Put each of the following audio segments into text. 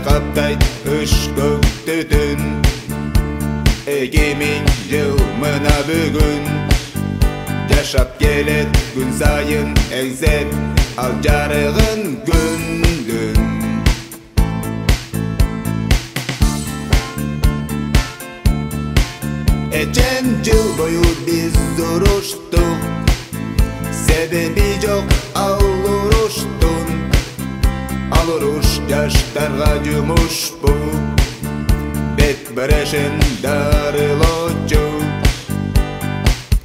каптайт ышкыл түтүн. 2000 жыл мына бүгүн жашап келет күн сайын эзеп ал жарыгын күндүн. Эчен жыл бою биз уруштук, себеби жок ал уруштун. Ал уруш жаштарга жумушпу, бет брешен дарылоочу.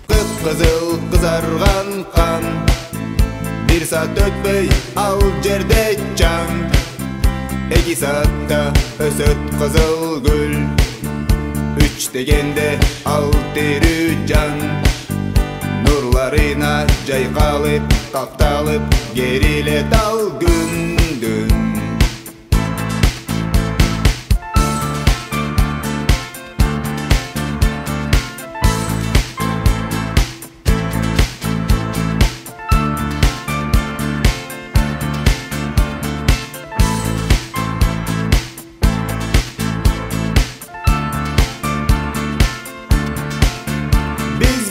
Кып-кызыл кызарган кан, бир саат өтпөй ал жерде чаң. 2 саатта өсөт кызыл гүл, 3 дегенде ал тирүү жан. Нурларына жайкалып, капталып, керилет ал күндүн.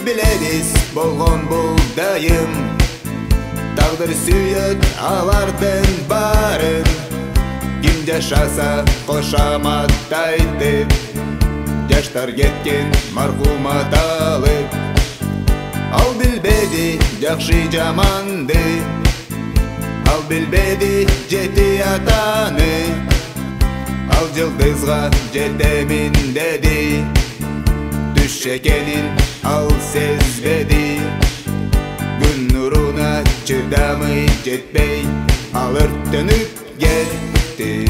Билебиз болгон бул дайым, тагдыр сүйөт алардын баарын. Ким жашаса кошамат айтып, жаштар кеткен мархумат алып. Ал билбеди жакшы жаманды, ал билбеди жети атаны. Ал жылдызга жетемин деди, түш экенин ал сезбеди. Күн нуруна чыдамый жетпей, ал өрттөнүп кетти.